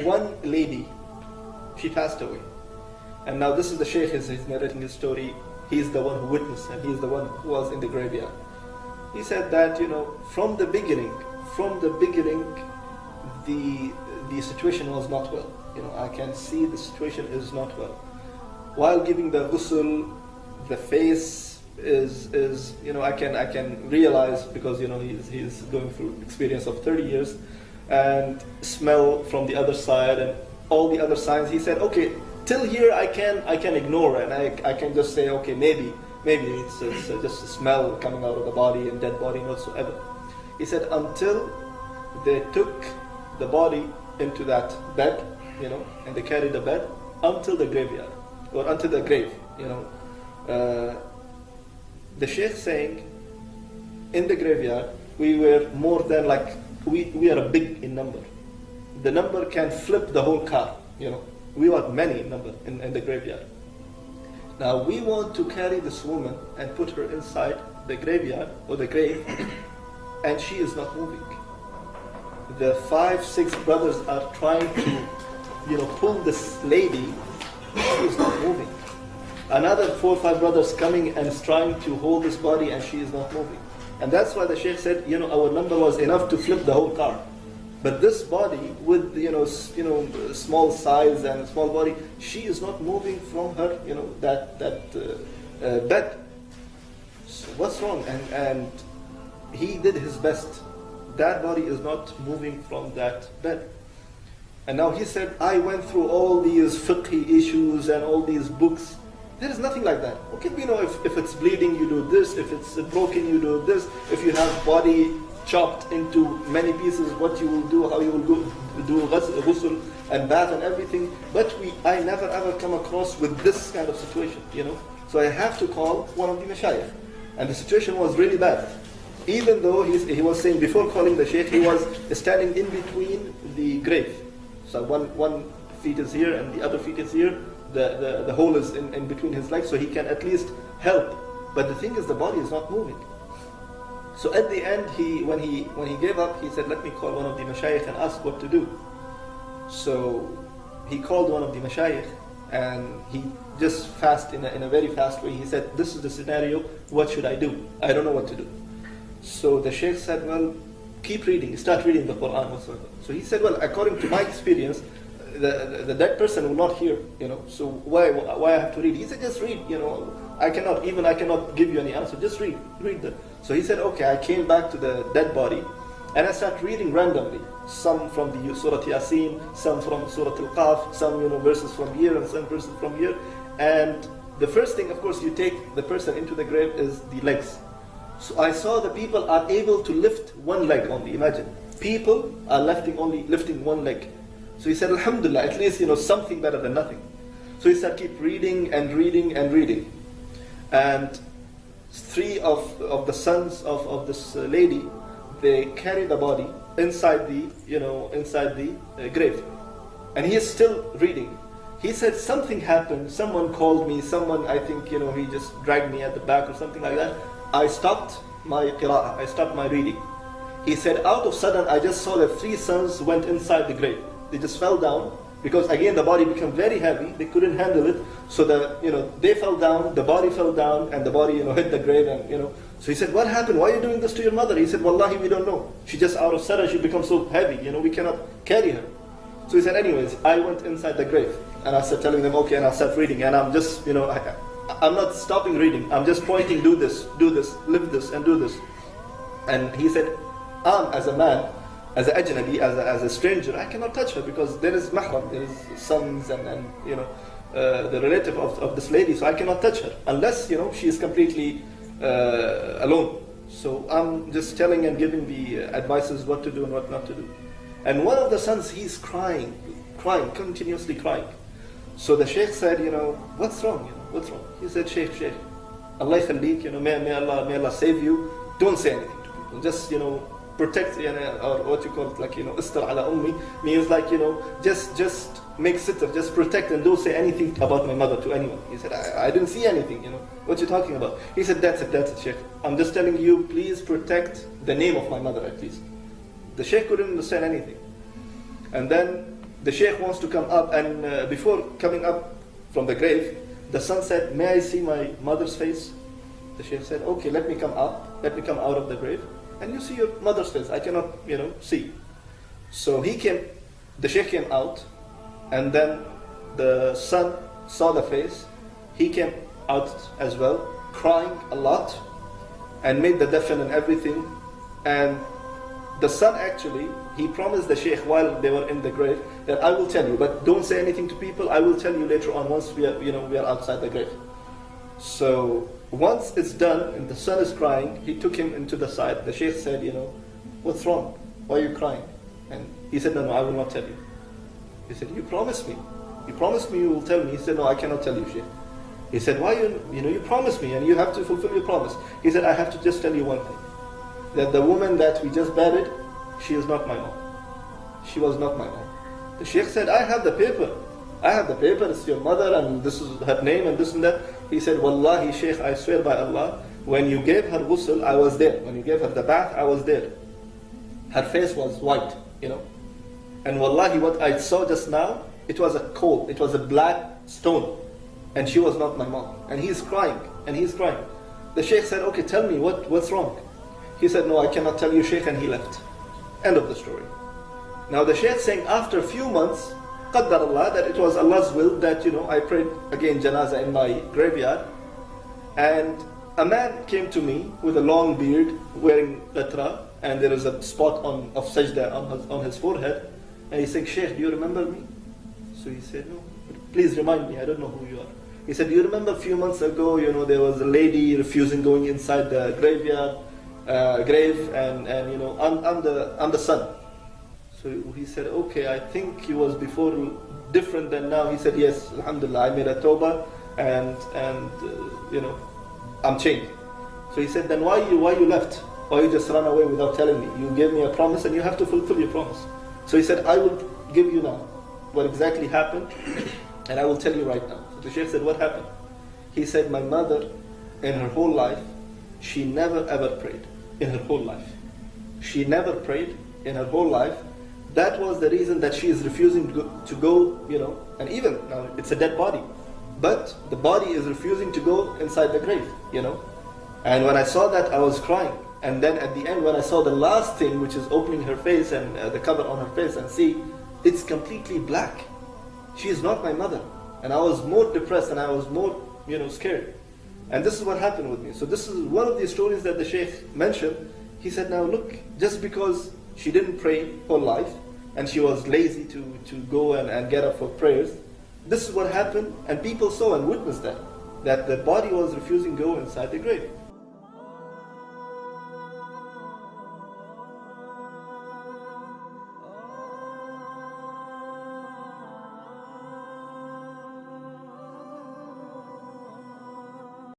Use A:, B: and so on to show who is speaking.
A: One lady, she passed away. And now this is the Shaykh is narrating his story. He's the one who witnessed and he's the one who was in the graveyard. He said that, from the beginning, the situation was not well. I can see the situation is not well. While giving the ghusl, the face is I can realize, because he's going through experience of 30 years, and smell from the other side and all the other signs. He said, okay, till here I can ignore, and I can just say, okay, maybe it's just a smell coming out of the body and dead body and whatsoever. He said until they took the body into that bed, and they carried the bed until the graveyard or until the grave. The Shaykh saying, in the graveyard we were more than we are a big in number. The number can flip the whole car. We are many in number in the graveyard. Now we want to carry this woman and put her inside the graveyard or the grave, and she is not moving. The 5-6 brothers are trying to pull this lady. She is not moving. Another 4 or 5 brothers coming and is trying to hold this body, and she is not moving. And that's why the Shaykh said, our number was enough to flip the whole car. But this body with small size and small body, she is not moving from her that bed. So what's wrong? And he did his best. That body is not moving from that bed. And now he said, I went through all these fiqh issues and all these books. There is nothing like that. Okay, if it's bleeding, you do this. If it's broken, you do this. If you have body chopped into many pieces, what you will do, how you will do ghusl and bath and everything. But I never ever come across with this kind of situation, So I have to call one of the mashayikh. And the situation was really bad. Even though he was saying, before calling the Shaykh, he was standing in between the grave. So one feet is here and the other feet is here. The hole is in between his legs, so he can at least help. But the thing is, the body is not moving. So at the end, when he gave up, he said, let me call one of the mashayikh and ask what to do. So he called one of the mashayikh, and he just in a very fast way, he said, this is the scenario, what should I do? I don't know what to do. So the Shaykh said, well, keep reading, start reading the Quran whatsoever. So he said, well, according to my experience, the dead person will not hear, so why I have to read? He said, just read, I cannot give you any answer, just read that. So he said, okay, I came back to the dead body, and I started reading randomly, some from the Surah Yasin, some from Surah Al-Qaf, some verses from here and some verses from here. And the first thing, of course, you take the person into the grave is the legs. So I saw the people are able to lift one leg only. Imagine, people are lifting one leg. So he said, Alhamdulillah, at least something better than nothing. So he said, keep reading and reading and reading. And 3 of the sons of this lady, they carry the body inside the grave, and he is still reading. He said something happened. Someone called me. Someone, I think, he just dragged me at the back or something like that. I stopped my qira'ah. I stopped my reading. He said, out of sudden, I just saw the 3 sons went inside the grave. They just fell down, because again the body became very heavy. They couldn't handle it, so they fell down. The body fell down, and the body hit the grave, and So he said, what happened? Why are you doing this to your mother? He said, Wallahi, we don't know. She just out of sudden she becomes so heavy. We cannot carry her. So he said, anyways, I went inside the grave, and I started telling them, okay, and I started reading, and I'm just I'm not stopping reading. I'm just pointing, do this, live this, and do this. And he said, as a man, as an ajnabi, as a stranger, I cannot touch her, because there is mahram, there is sons and the relative of this lady, so I cannot touch her unless she is completely alone. So I'm just telling and giving the advices what to do and what not to do. And one of the sons, he's crying, continuously crying. So the Shaykh said, what's wrong? What's wrong? He said, Shaykh, Allah khalik, may Allah save you. Don't say anything to people. Just protect, or what you call it, istar ala ummi, means just make sitr, just protect, and don't say anything about my mother to anyone. He said, I didn't see anything, what you talking about? He said, that's it, Shaykh. I'm just telling you, please protect the name of my mother at least. The Shaykh couldn't understand anything. And then the Sheikh wants to come up, and before coming up from the grave, the son said, may I see my mother's face? The Sheikh said, okay, let me come up, let me come out of the grave, and you see your mother's face. I cannot, see. So the Sheikh came out, and then the son saw the face. He came out as well, crying a lot, and made the dafn and everything. And the son actually, he promised the Sheikh while they were in the grave that I will tell you, but don't say anything to people. I will tell you later on once we are outside the grave. So once it's done and the son is crying, he took him into the side. The Sheikh said, what's wrong? Why are you crying? And he said, no, I will not tell you. He said, you promised me. You promised me you will tell me. He said, no, I cannot tell you, Sheikh. He said, why you promised me and you have to fulfill your promise. He said, I have to just tell you one thing. That the woman that we just buried, she is not my mom. She was not my mom. The Sheikh said, I have the paper. I have the paper, it's your mother and this is her name and this and that. He said, Wallahi Sheikh, I swear by Allah, when you gave her ghusl, I was there. When you gave her the bath, I was there. Her face was white, And Wallahi, what I saw just now, it was a coal, it was a black stone. And she was not my mom. And he's crying, and he's crying. The Sheikh said, okay, tell me, what's wrong? He said, no, I cannot tell you, Sheikh, and he left. End of the story. Now the Sheikh saying after a few months, Qaddar Allah, that it was Allah's will that, I prayed again janazah in my graveyard. And a man came to me with a long beard, wearing qatra, and there is a spot of sajda on his forehead. And he said, Sheikh, do you remember me? So he said, no, please remind me, I don't know who you are. He said, do you remember a few months ago, there was a lady refusing going inside the graveyard, grave, and I'm the son. So he said, okay, I think he was before different than now. He said, yes, alhamdulillah, I made a tawbah, and I'm changed. So he said, then why you left? Why you just run away without telling me? You gave me a promise and you have to fulfill your promise. So he said, I will give you now what exactly happened, and I will tell you right now. So the Sheikh said, what happened? He said, my mother, in her whole life, she never ever prayed. In her whole life. She never prayed in her whole life. That was the reason that she is refusing to go, and even now it's a dead body. But the body is refusing to go inside the grave, And when I saw that, I was crying. And then at the end, when I saw the last thing, which is opening her face and the cover on her face, and see, it's completely black. She is not my mother. And I was more depressed and I was more, scared. And this is what happened with me. So this is one of the stories that the Sheikh mentioned. He said, now look, just because she didn't pray whole life, and she was lazy to go and get up for prayers, this is what happened, and people saw and witnessed that the body was refusing to go inside the grave.